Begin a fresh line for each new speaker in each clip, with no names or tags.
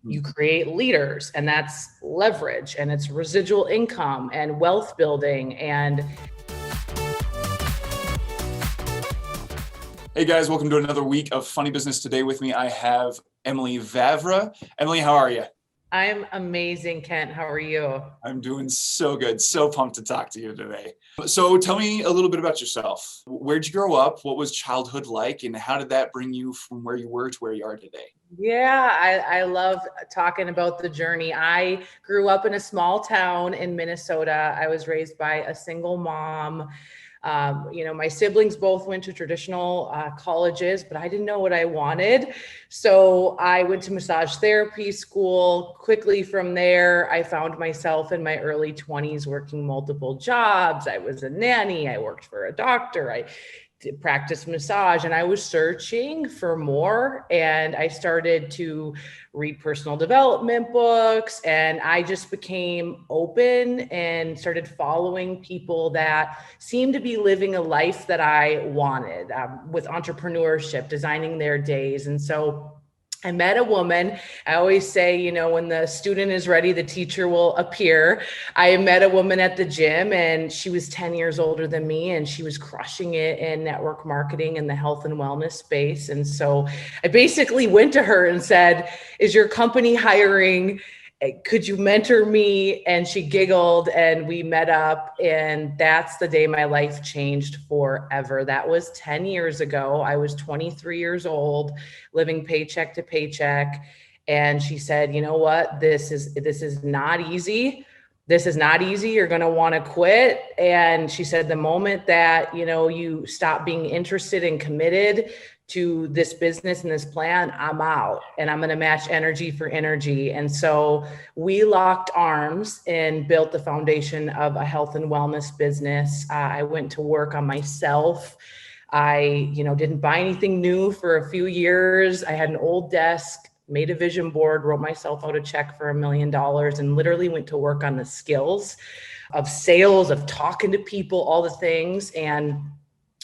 you create leaders, and that's leverage, and it's residual income and wealth building. And
hey guys, welcome to another week of Funny Business. Today with me, I have Emily Vavra. Emily, how are you?
I'm amazing, Kent. How are you?
I'm doing so good. So pumped to talk to you today. So tell me a little bit about yourself. Where'd you grow up? What was childhood like? And how did that bring you from where you were to where you are today?
Yeah, I love talking about the journey. I grew up in a small town in Minnesota. I was raised by a single mom. My siblings both went to traditional colleges, but I didn't know what I wanted. So I went to massage therapy school. Quickly from there, I found myself in my early 20s working multiple jobs. I was a nanny. I worked for a doctor. I practice massage, and I was searching for more, and I started to read personal development books, and I just became open and started following people that seemed to be living a life that I wanted, with entrepreneurship, designing their days. And so I met a woman. I always say, when the student is ready, the teacher will appear. I met a woman at the gym, and she was 10 years older than me, and she was crushing it in network marketing in the health and wellness space. And so I basically went to her and said, "Is your company hiring? Could you mentor me?" And she giggled, and we met up, and that's the day my life changed forever. That was 10 years ago. I was 23 years old, living paycheck to paycheck. And she said, "You know what? This is not easy. This is not easy. You're going to want to quit." And she said, the moment that, you stop being interested and committed to this business and this plan, I'm out, and I'm going to match energy for energy. And so we locked arms and built the foundation of a health and wellness business. I went to work on myself. I, didn't buy anything new for a few years. I had an old desk, made a vision board, wrote myself out a check for $1 million, and literally went to work on the skills of sales, of talking to people, all the things. And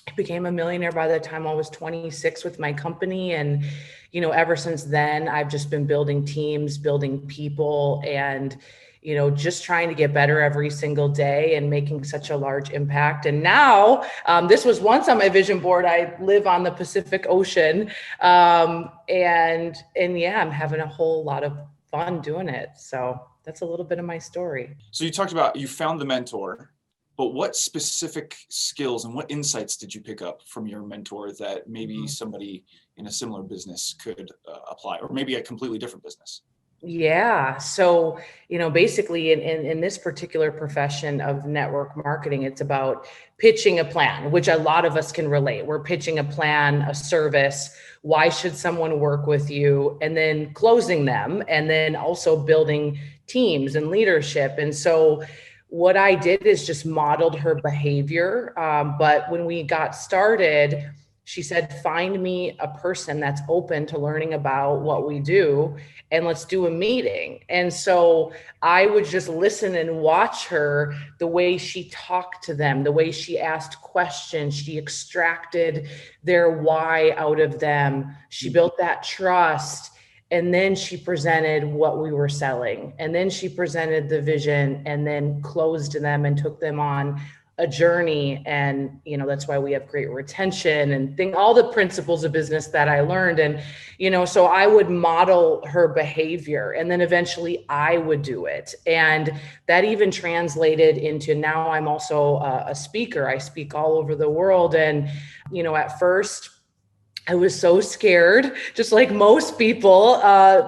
I became a millionaire by the time I was 26 with my company. And, ever since then, I've just been building teams, building people, and, just trying to get better every single day and making such a large impact. And now, this was once on my vision board. I live on the Pacific Ocean. And yeah, I'm having a whole lot of fun doing it. So that's a little bit of my story.
So you talked about you found the mentor, but what specific skills and what insights did you pick up from your mentor that maybe somebody in a similar business could apply, or maybe a completely different business?
Yeah. So, basically in this particular profession of network marketing, it's about pitching a plan, which a lot of us can relate. We're pitching a plan, a service. Why should someone work with you? And then closing them, and then also building teams and leadership. And so what I did is just modeled her behavior. But when we got started, she said, "Find me a person that's open to learning about what we do, and let's do a meeting." And so I would just listen and watch her, the way she talked to them, the way she asked questions. She extracted their why out of them. She built that trust. And then she presented what we were selling. And then she presented the vision, and then closed them and took them on a journey. And, that's why we have great retention and all the principles of business that I learned. And, so I would model her behavior, and then eventually I would do it. And that even translated into, now I'm also a speaker. I speak all over the world. And, at first, I was so scared, just like most people.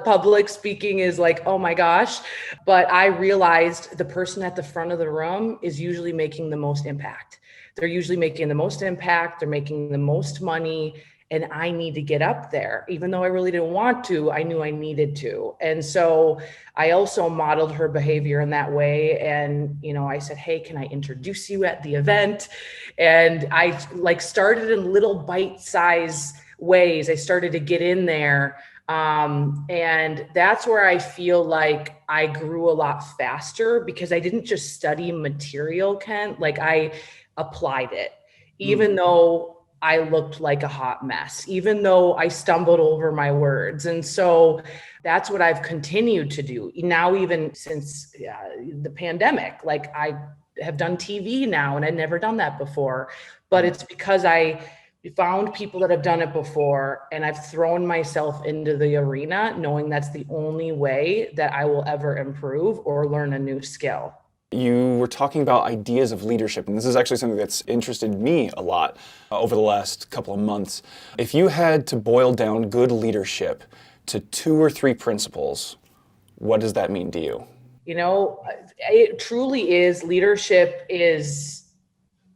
Public speaking is like, oh my gosh. But I realized the person at the front of the room is usually making the most impact. They're usually making the most impact. They're making the most money. And I need to get up there. Even though I really didn't want to, I knew I needed to. And so I also modeled her behavior in that way. And, I said, "Hey, can I introduce you at the event?" And I started in little bite-sized ways. I started to get in there. And that's where I feel like I grew a lot faster, because I didn't just study material, Kent, I applied it. Even though I looked like a hot mess, even though I stumbled over my words. And so that's what I've continued to do now, even since the pandemic. Like, I have done TV now, and I'd never done that before, but it's because I found people that have done it before, and I've thrown myself into the arena knowing that's the only way that I will ever improve or learn a new skill.
You were talking about ideas of leadership, and this is actually something that's interested me a lot over the last couple of months. If you had to boil down good leadership to 2 or 3 principles, what does that mean to you?
You know, it truly is, leadership is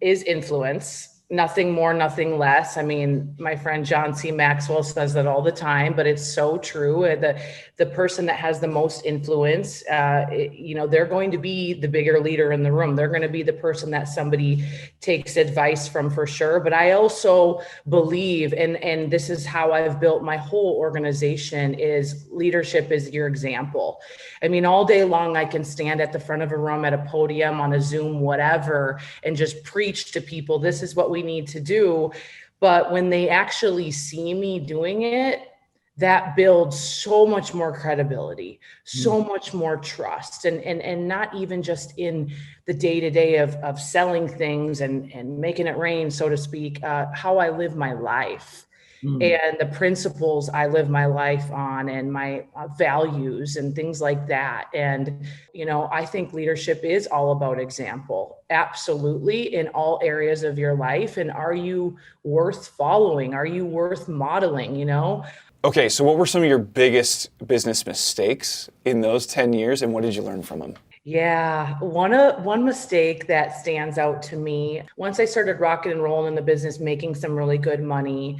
influence. Nothing more, nothing less. I mean, my friend John C. Maxwell says that all the time, but it's so true. The person that has the most influence, they're going to be the bigger leader in the room. They're going to be the person that somebody takes advice from, for sure. But I also believe, and this is how I've built my whole organization, is leadership is your example. I mean, all day long, I can stand at the front of a room, at a podium, on a Zoom, whatever, and just preach to people, this is what we need to do. But when they actually see me doing it, that builds so much more credibility, so much more trust, and not even just in the day-to-day of selling things and making it rain, so to speak, how I live my life. And the principles I live my life on, and my values and things like that. And, I think leadership is all about example. Absolutely, in all areas of your life. And are you worth following? Are you worth modeling,
Okay, so what were some of your biggest business mistakes in those 10 years, and what did you learn from them?
Yeah, one mistake that stands out to me, once I started rocking and rolling in the business, making some really good money,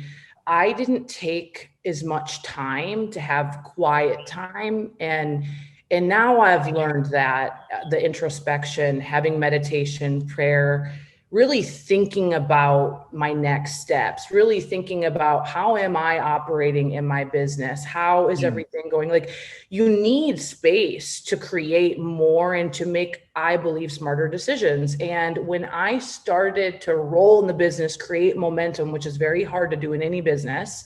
I didn't take as much time to have quiet time. And now I've learned that the introspection, having meditation, prayer, really thinking about my next steps, really thinking about how am I operating in my business? How is everything going? Like, you need space to create more and to make, I believe, smarter decisions. And when I started to roll in the business, create momentum, which is very hard to do in any business,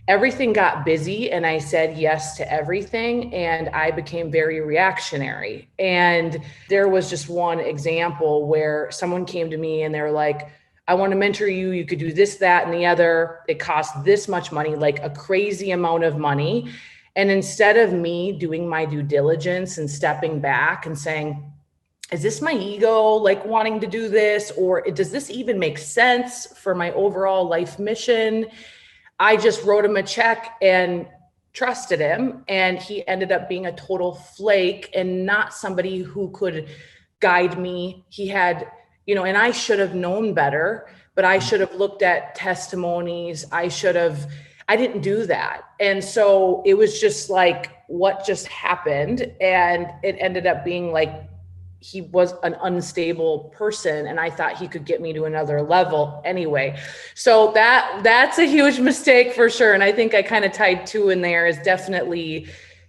everything got busy, and I said yes to everything, and I became very reactionary. And there was just one example where someone came to me and they're like, I want to mentor you. You could do this, that, and the other. It costs this much money, like a crazy amount of money. And instead of me doing my due diligence and stepping back and saying, is this my ego, like wanting to do this? Or does this even make sense for my overall life mission? I just wrote him a check and trusted him. And he ended up being a total flake and not somebody who could guide me. He had, and I should have known better, but I should have looked at testimonies. I didn't do that. And so it was just like, what just happened? And it ended up being like, he was an unstable person, and I thought he could get me to another level anyway. So that's a huge mistake for sure. And I think I kind of tied 2 in there, is definitely,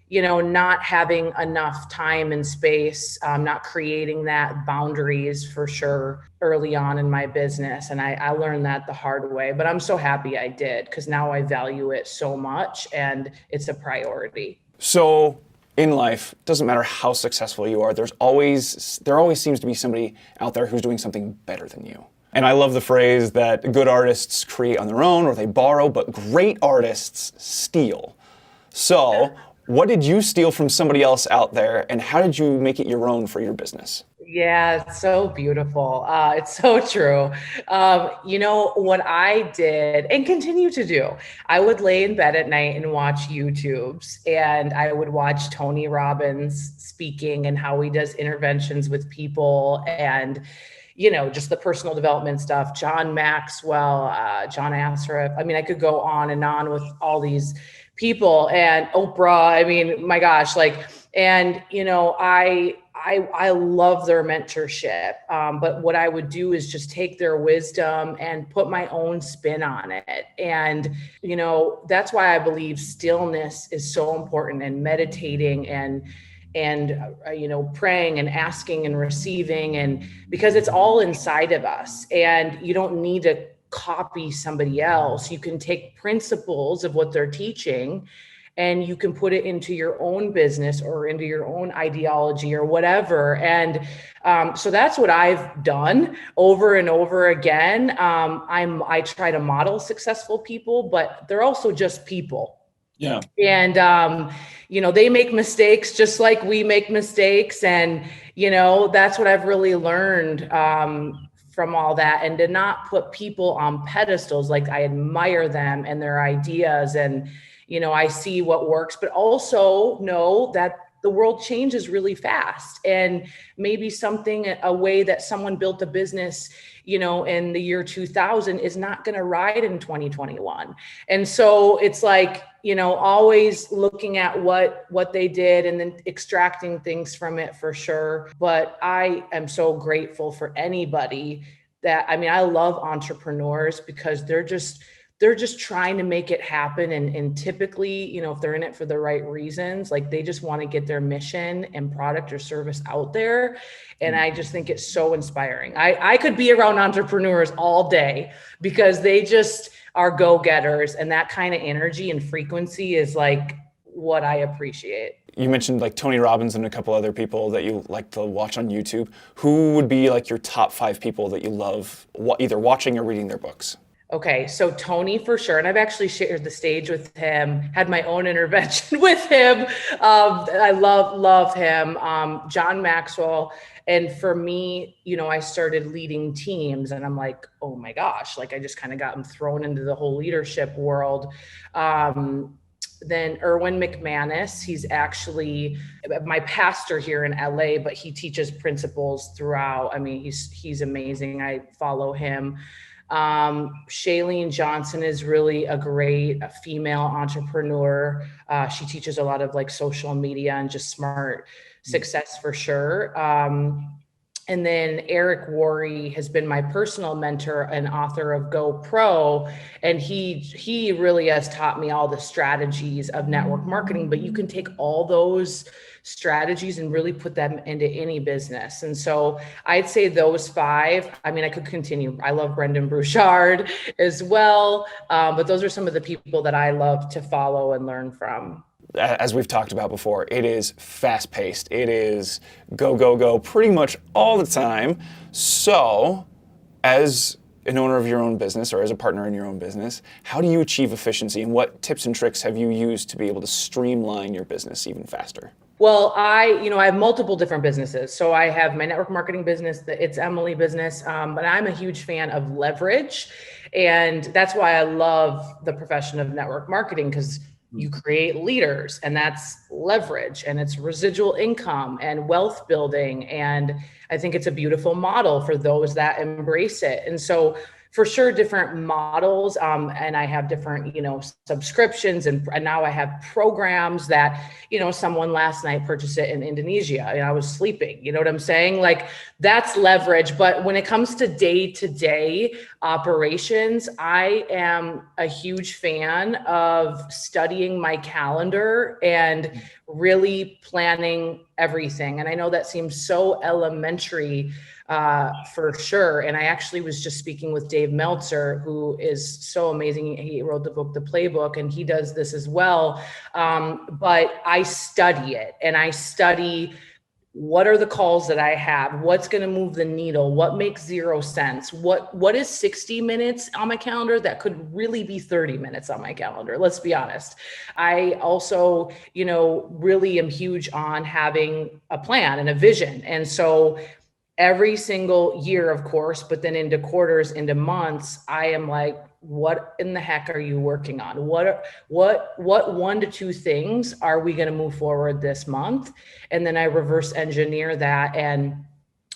not having enough time and space, not creating that boundaries for sure early on in my business. And I learned that the hard way, but I'm so happy I did, because now I value it so much and it's a priority.
So in life, it doesn't matter how successful you are, there always seems to be somebody out there who's doing something better than you. And I love the phrase that good artists create on their own, or they borrow, but great artists steal. So what did you steal from somebody else out there, and how did you make it your own for your business?
Yeah, it's so beautiful. It's so true. What I did and continue to do, I would lay in bed at night and watch YouTubes, and I would watch Tony Robbins speaking and how he does interventions with people, and just the personal development stuff, John Maxwell, John Assaraf. I mean, I could go on and on with all these people, and Oprah. I mean, my gosh, I love their mentorship. But what I would do is just take their wisdom and put my own spin on it. And, that's why I believe stillness is so important, and meditating and praying and asking and receiving, and because it's all inside of us, and you don't need to copy somebody else. You can take principles of what they're teaching and you can put it into your own business or into your own ideology or whatever. And so that's what I've done over and over again. I try to model successful people, but they're also just people.
Yeah.
And, they make mistakes just like we make mistakes. And, that's what I've really learned from all that, and to not put people on pedestals. Like, I admire them and their ideas, and, I see what works, but also know that the world changes really fast, and maybe a way that someone built a business, in the year 2000 is not going to ride in 2021. And so it's like, always looking at what they did and then extracting things from it for sure. But I am so grateful for anybody I love entrepreneurs because they're just trying to make it happen. And typically, if they're in it for the right reasons, like they just want to get their mission and product or service out there. And I just think it's so inspiring. I could be around entrepreneurs all day because they just are go-getters, and that kind of energy and frequency is like what I appreciate.
You mentioned like Tony Robbins and a couple other people that you like to watch on YouTube. Who would be like your top 5 people that you love either watching or reading their books?
Okay, so Tony for sure. And I've actually shared the stage with him, had my own intervention with him. I love him. John Maxwell. And for me, I started leading teams and I'm like, oh my gosh, like I just kind of got thrown into the whole leadership world. Then Erwin McManus, he's actually my pastor here in LA, but he teaches principles throughout. I mean, he's amazing. I follow him. Shailene Johnson is really a great female entrepreneur. She teaches a lot of like social media and just smart success for sure. And then Eric Worre has been my personal mentor and author of Go Pro. And he really has taught me all the strategies of network marketing, but you can take all those strategies and really put them into any business. And so I'd say those 5. I mean, I could continue. I love Brendan Burchard as well. But those are some of the people that I love to follow and learn from.
As we've talked about before, it is fast-paced. It is go, go, go pretty much all the time. So as an owner of your own business or as a partner in your own business, how do you achieve efficiency, and what tips and tricks have you used to be able to streamline your business even faster?
Well, I have multiple different businesses. So I have my network marketing business, the ItsEmily business, but I'm a huge fan of leverage. And that's why I love the profession of network marketing, because you create leaders, and that's leverage, and it's residual income and wealth building. And I think it's a beautiful model for those that embrace it. And so for sure, different models. And I have different, subscriptions, and now I have programs that, someone last night purchased it in Indonesia and I was sleeping, you know what I'm saying? Like, that's leverage. But when it comes to day-to-day operations, I am a huge fan of studying my calendar and really planning everything. And I know that seems so elementary, for sure. And I actually was just speaking with Dave Meltzer, who is so amazing. He wrote the book, The Playbook, and he does this as well. But I study it, and I study what are the calls that I have, what's going to move the needle, what makes 0 sense, what is 60 minutes on my calendar that could really be 30 minutes on my calendar. Let's be honest. I also, really am huge on having a plan and a vision. And so every single year, of course, but then into quarters, into months, I am like, what in the heck are you working on? What 1 to 2 things are we going to move forward this month? And then I reverse engineer that, and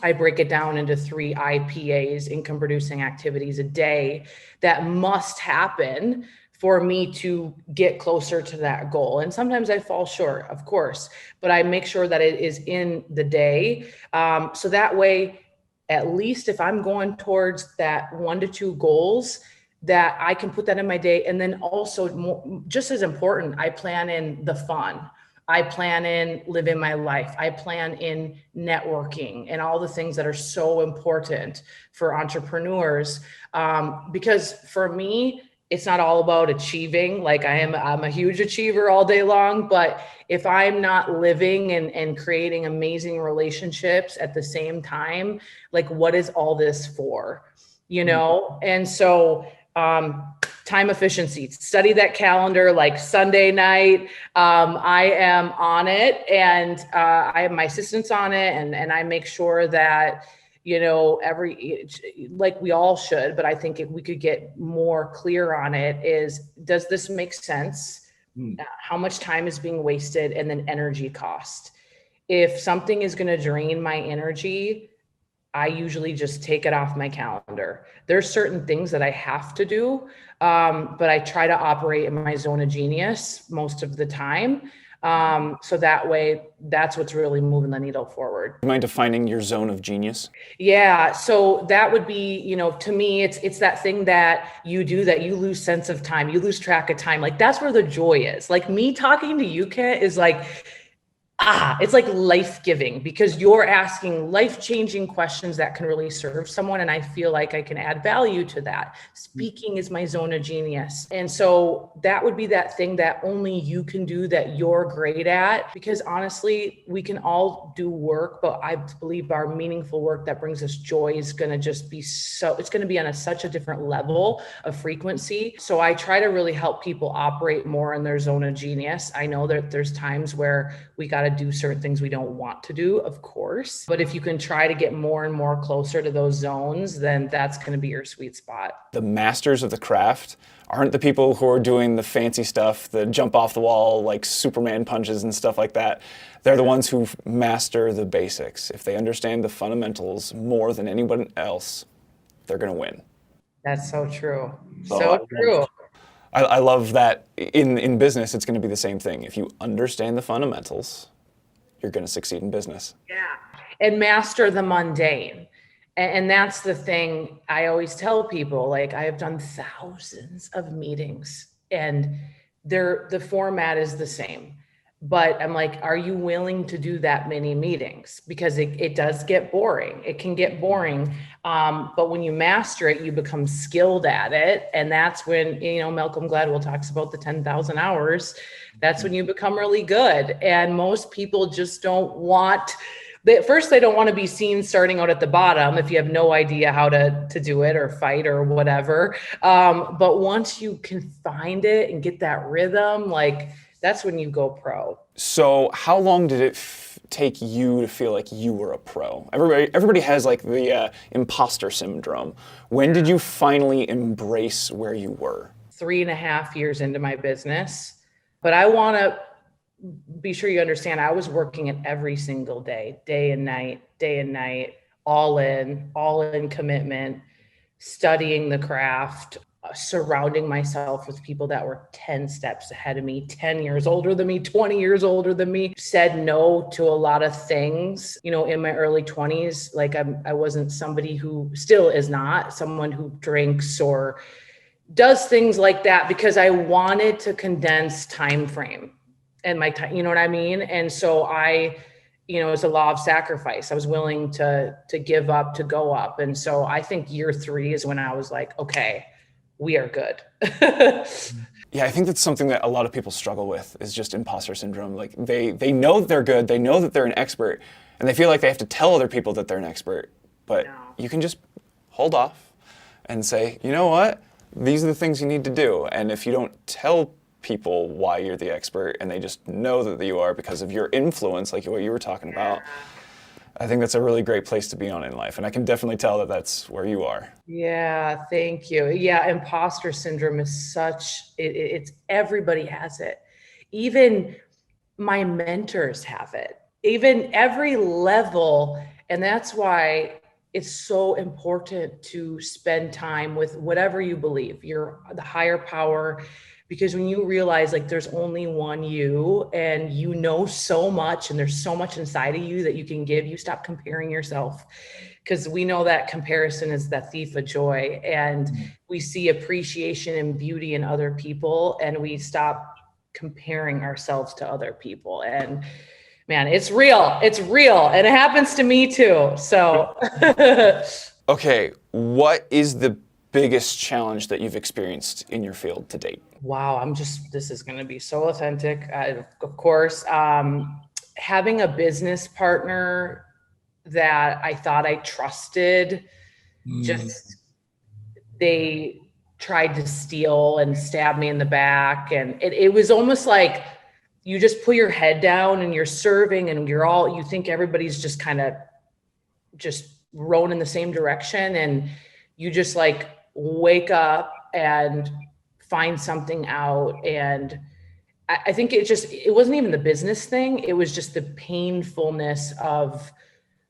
I break it down into 3 IPAs, income producing activities a day, that must happen for me to get closer to that goal. And sometimes I fall short, of course, but I make sure that it is in the day. So that way, at least if I'm going towards that 1 to 2 goals, that I can put that in my day. And then also, just as important, I plan in the fun. I plan in living my life. I plan in networking and all the things that are so important for entrepreneurs. Because for me, it's not all about achieving. Like I'm a huge achiever all day long, but if I'm not living and creating amazing relationships at the same time, like what is all this for? You know? And so, time efficiency, study that calendar, like Sunday night. I am on it, and I have my assistants on it, and I make sure that, you know, like we all should, but I think if we could get more clear on it is, does this make sense? How much time is being wasted? And then energy cost. If something is going to drain my energy, I usually just take it off my calendar. There's certain things that I have to do, but I try to operate in my zone of genius most of the time. So that way, that's what's really moving the needle forward.
Do you mind defining your zone of genius?
Yeah. So that would be, you know, to me, it's that thing that you do that you lose sense of time, you lose track of time. Like that's where the joy is. Like me talking to you, Kent, is like, it's like life-giving, because you're asking life-changing questions that can really serve someone. And I feel like I can add value to that. Speaking is my zone of genius. And so that would be that thing that only you can do, that you're great at, because honestly, we can all do work, but I believe our meaningful work that brings us joy is going to just be it's going to be on such a different level of frequency. So I try to really help people operate more in their zone of genius. I know that there's times where we got to do certain things we don't want to do, of course. But if you can try to get more and more closer to those zones, then that's going to be your sweet spot.
The masters of the craft aren't the people who are doing the fancy stuff, the jump off the wall, like Superman punches and stuff like that. They're the ones who master the basics. If they understand the fundamentals more than anyone else, they're going to win.
That's so true. So true.
I love that in business, it's going to be the same thing. If you understand the fundamentals, you're going to succeed in business.
Yeah. And master the mundane. And that's the thing I always tell people. Like, I have done thousands of meetings, and the format is the same. But I'm like, are you willing to do that many meetings? Because it does get boring. It can get boring. But when you master it, you become skilled at it. And that's when, you know, Malcolm Gladwell talks about the 10,000 hours. That's when you become really good. And most people just don't want, first, they don't want to be seen starting out at the bottom if you have no idea how to do it or fight or whatever. But once you can find it and get that rhythm, like, that's when you go pro.
So how long did it take you to feel like you were a pro? Everybody has like the imposter syndrome. When did you finally embrace where you were?
3.5 years into my business. But I want to be sure you understand, I was working it every single day, day and night, all in commitment, studying the craft, surrounding myself with people that were 10 steps ahead of me, 10 years older than me, 20 years older than me. Said no to a lot of things, you know, in my early 20s. Like I wasn't somebody who still is not someone who drinks or does things like that, because I wanted to condense time frame and my time, you know what I mean? And so it's a law of sacrifice. I was willing to give up, to go up. And so I think year 3 is when I was like, okay, we are good.
Yeah, I think that's something that a lot of people struggle with, is just imposter syndrome. Like they know that they're good, they know that they're an expert, and they feel like they have to tell other people that they're an expert. But you can just hold off and say, you know what? These are the things you need to do. And if you don't tell people why you're the expert and they just know that you are because of your influence, like what you were talking about, I think that's a really great place to be on in life. And I can definitely tell that that's where you are.
Yeah, thank you. Yeah, imposter syndrome is it's everybody has it. Even my mentors have it, even every level. And that's why it's so important to spend time with whatever you believe, the higher power. Because when you realize like there's only one you, and you know so much, and there's so much inside of you that you can give, you stop comparing yourself. Because we know that comparison is the thief of joy, and we see appreciation and beauty in other people, and we stop comparing ourselves to other people. And man, it's real, and it happens to me too. So
okay, what is the biggest challenge that you've experienced in your field to date?
Wow, this is going to be so authentic. Of course, having a business partner that I thought I trusted, just they tried to steal and stab me in the back. And it was almost like you just put your head down and you're serving and you think everybody's just kind of just rowing in the same direction. And you just like wake up and find something out. And I think it wasn't even the business thing. It was just the painfulness of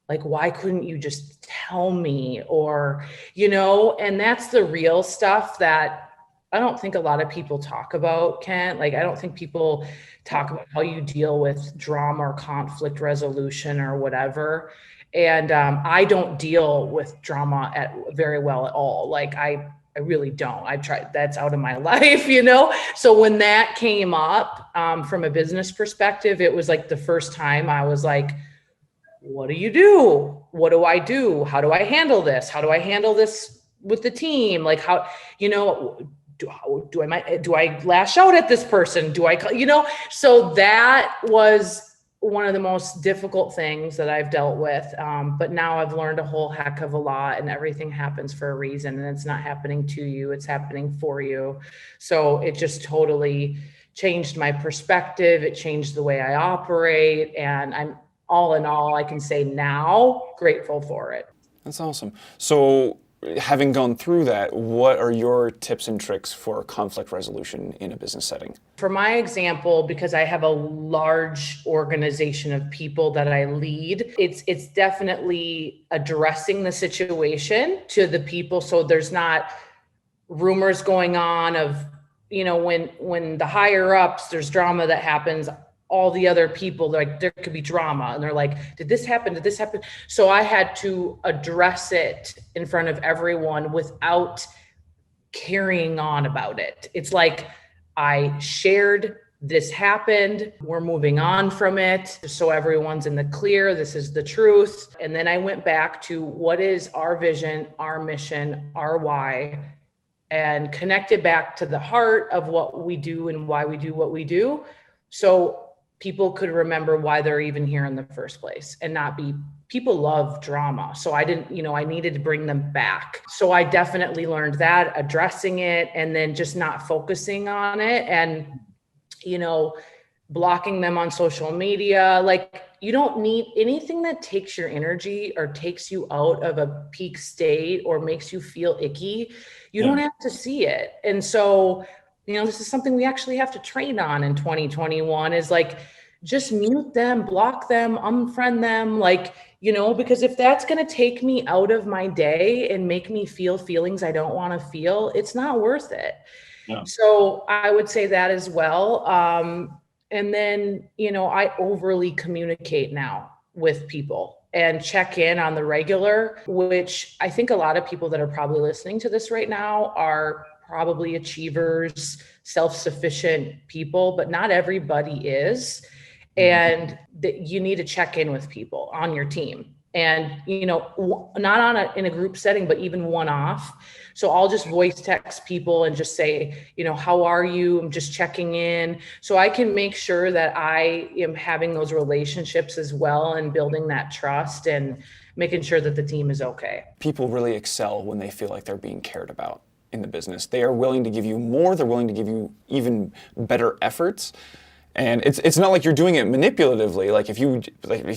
like, why couldn't you just tell me? Or, and that's the real stuff that I don't think a lot of people talk about, Kent. Like, I don't think people talk about how you deal with drama or conflict resolution or whatever. And I don't deal with drama very well at all. Like, I really don't. I've tried, that's out of my life, So when that came up from a business perspective, it was like the first time I was like, what do you do? What do I do? How do I handle this? How do I handle this with the team? Like, how, do I lash out at this person? So that was one of the most difficult things that I've dealt with. But now I've learned a whole heck of a lot, and everything happens for a reason, and it's not happening to you, it's happening for you. So it just totally changed my perspective. It changed the way I operate. And I'm all in all, I can say now, grateful for it.
That's awesome. So having gone through that, what are your tips and tricks for conflict resolution in a business setting?
For my example, because I have a large organization of people that I lead, it's definitely addressing the situation to the people. So there's not rumors going on of, when the higher ups, there's drama that happens, all the other people, like, there could be drama, and they're like, did this happen? So I had to address it in front of everyone without carrying on about it. It's like, I shared, this happened, we're moving on from it, so everyone's in the clear, this is the truth. And then I went back to what is our vision, our mission, our why, and connected back to the heart of what we do and why we do what we do. So people could remember why they're even here in the first place, and not be, people love drama. So I didn't, I needed to bring them back. So I definitely learned that, addressing it, and then just not focusing on it, and, blocking them on social media. Like, you don't need anything that takes your energy or takes you out of a peak state or makes you feel icky. You don't have to see it. And so, this is something we actually have to train on in 2021, is like, just mute them, block them, unfriend them, like, because if that's going to take me out of my day and make me feel feelings I don't want to feel, it's not worth it. Yeah. So I would say that as well. And then, I overly communicate now with people and check in on the regular, which I think a lot of people that are probably listening to this right now are probably achievers, self-sufficient people, but not everybody is. And you need to check in with people on your team, and, not in a group setting, but even one-off. So I'll just voice text people and just say, how are you? I'm just checking in. So I can make sure that I am having those relationships as well, and building that trust and making sure that the team is okay.
People really excel when they feel like they're being cared about in the business. They are willing to give you more. They're willing to give you even better efforts. And it's not like you're doing it manipulatively, like if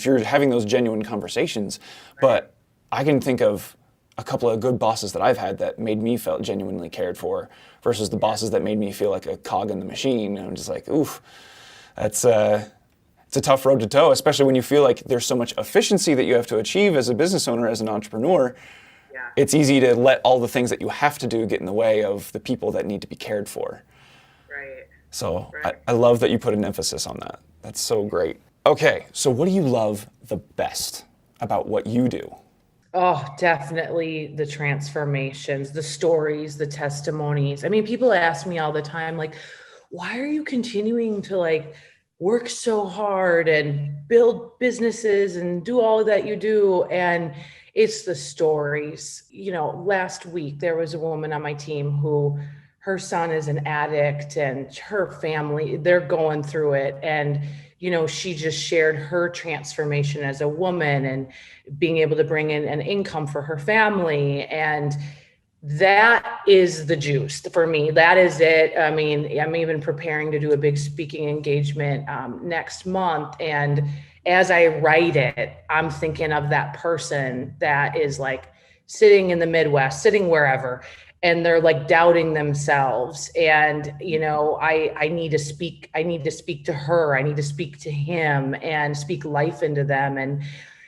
you're having those genuine conversations. But I can think of a couple of good bosses that I've had that made me feel genuinely cared for, versus the bosses that made me feel like a cog in the machine. And I'm just like, oof, it's a tough road to toe, especially when you feel like there's so much efficiency that you have to achieve as a business owner, as an entrepreneur. Yeah. It's easy to let all the things that you have to do get in the way of the people that need to be cared for. So I love that you put an emphasis on that. That's so great. Okay, so what do you love the best about what you do?
Oh, definitely the transformations, the stories, the testimonies. I mean, people ask me all the time, like, why are you continuing to like work so hard and build businesses and do all that you do? And it's the stories. You know, last week there was a woman on my team who her son is an addict and her family, they're going through it. And, you know, she just shared her transformation as a woman and being able to bring in an income for her family. And that is the juice for me. That is it. I mean, I'm even preparing to do a big speaking engagement next month. And as I write it, I'm thinking of that person that is like sitting in the Midwest, sitting wherever, and they're like doubting themselves. And, you know, I need to speak to her. I need to speak to him and speak life into them. And,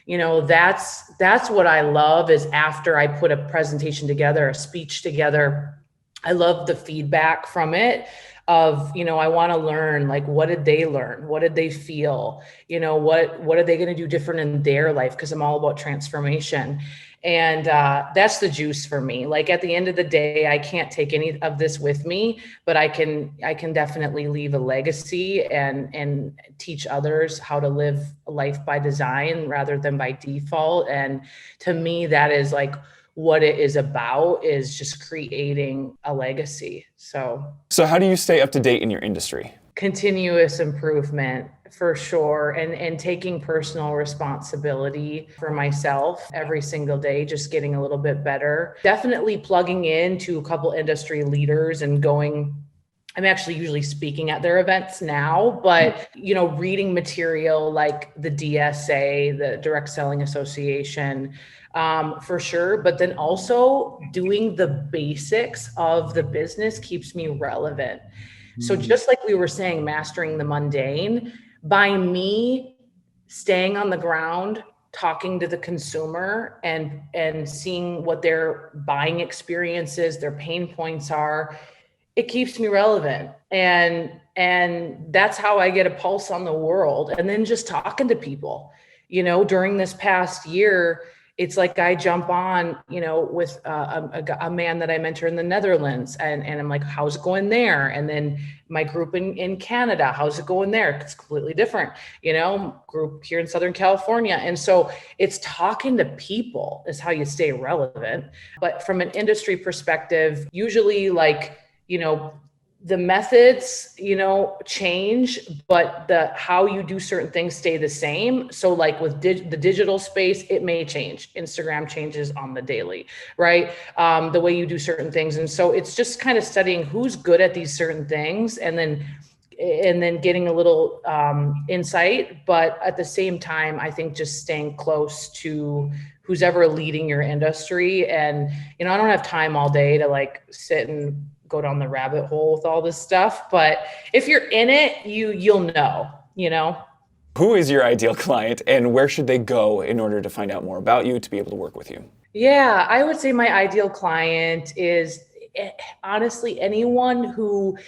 you know, that's what I love is after I put a presentation together, a speech together, I love the feedback from it of, you know, I want to learn, like, what did they learn? What did they feel? You know, what are they going to do different in their life? Because I'm all about transformation. And that's the juice for me. Like at the end of the day, I can't take any of this with me, but I can definitely leave a legacy and teach others how to live a life by design rather than by default. And to me, that is like what it is about, is just creating a legacy. So
how do you stay up to date in your industry?
Continuous improvement for sure. And taking personal responsibility for myself every single day, just getting a little bit better. Definitely plugging into a couple industry leaders and going, I'm actually usually speaking at their events now, but, you know, reading material like the DSA, the Direct Selling Association, for sure. But then also doing the basics of the business keeps me relevant. So just like we were saying, mastering the mundane, by me staying on the ground, talking to the consumer and seeing what their buying experiences, their pain points are, it keeps me relevant. And that's how I get a pulse on the world. And then just talking to people, you know, during this past year, it's like I jump on, you know, with a man that I mentor in the Netherlands, and I'm like, how's it going there? And then my group in Canada, how's it going there? It's completely different, you know, group here in Southern California. And so it's talking to people is how you stay relevant. But from an industry perspective, usually like, you know, the methods, you know, change, but the how you do certain things stay the same. So like with the digital space, it may change. Instagram changes on the daily, right? The way you do certain things. And so it's just kind of studying who's good at these certain things and then getting a little insight. But at the same time, I think just staying close to who's ever leading your industry. And, you know, I don't have time all day to like sit and go down the rabbit hole with all this stuff, but if you're in it, you'll know, you know.
Who is your ideal client and where should they go in order to find out more about you to be able to work with you?
Yeah, I would say my ideal client is honestly anyone who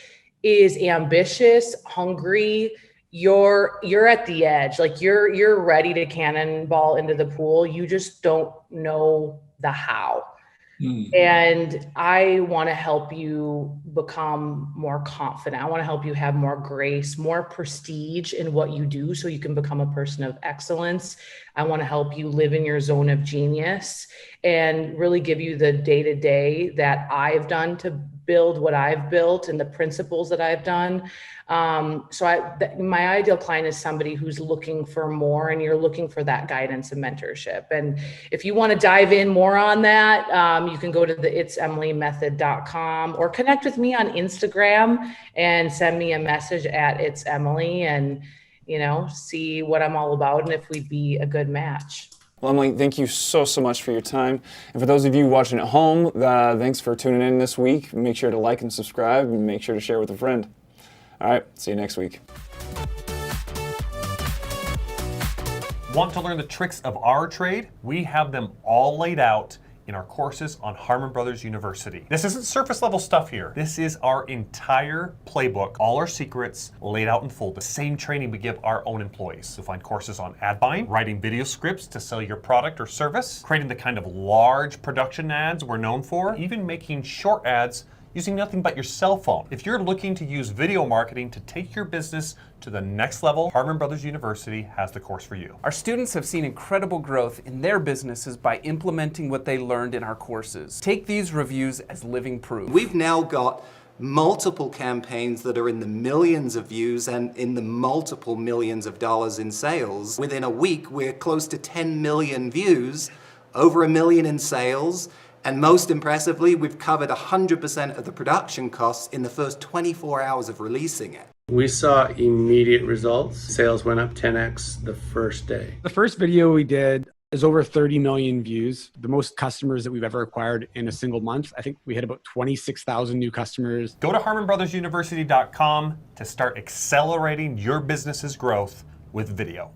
is ambitious, hungry. You're at the edge, like you're ready to cannonball into the pool. You just don't know the how. And I want to help you become more confident. I want to help you have more grace, more prestige in what you do so you can become a person of excellence. I want to help you live in your zone of genius and really give you the day-to-day that I've done to build what I've built and the principles that I've done. My ideal client is somebody who's looking for more, and you're looking for that guidance and mentorship. And if you want to dive in more on that, you can go to the ItsEmilyMethod.com or connect with me on Instagram and send me a message at ItsEmily and, you know, see what I'm all about and if we'd be a good match.
Well, Emily, thank you so much for your time. And for those of you watching at home, thanks for tuning in this week. Make sure to like and subscribe and make sure to share with a friend. All right, see you next week.
Want to learn the tricks of our trade? We have them all laid out in our courses on Harmon Brothers University. This isn't surface level stuff here. This is our entire playbook, all our secrets laid out in full. The same training we give our own employees. You'll find courses on ad buying, writing video scripts to sell your product or service, creating the kind of large production ads we're known for, even making short ads using nothing but your cell phone. If you're looking to use video marketing to take your business to the next level, Harmon Brothers University has the course for you.
Our students have seen incredible growth in their businesses by implementing what they learned in our courses. Take these reviews as living proof.
We've now got multiple campaigns that are in the millions of views and in the multiple millions of dollars in sales. Within a week, we're close to 10 million views, over $1 million in sales, and most impressively, we've covered 100% of the production costs in the first 24 hours of releasing it.
We saw immediate results. Sales went up 10x the first day.
The first video we did is over 30 million views, the most customers that we've ever acquired in a single month. I think we had about 26,000 new customers.
Go to HarmonBrothersUniversity.com to start accelerating your business's growth with video.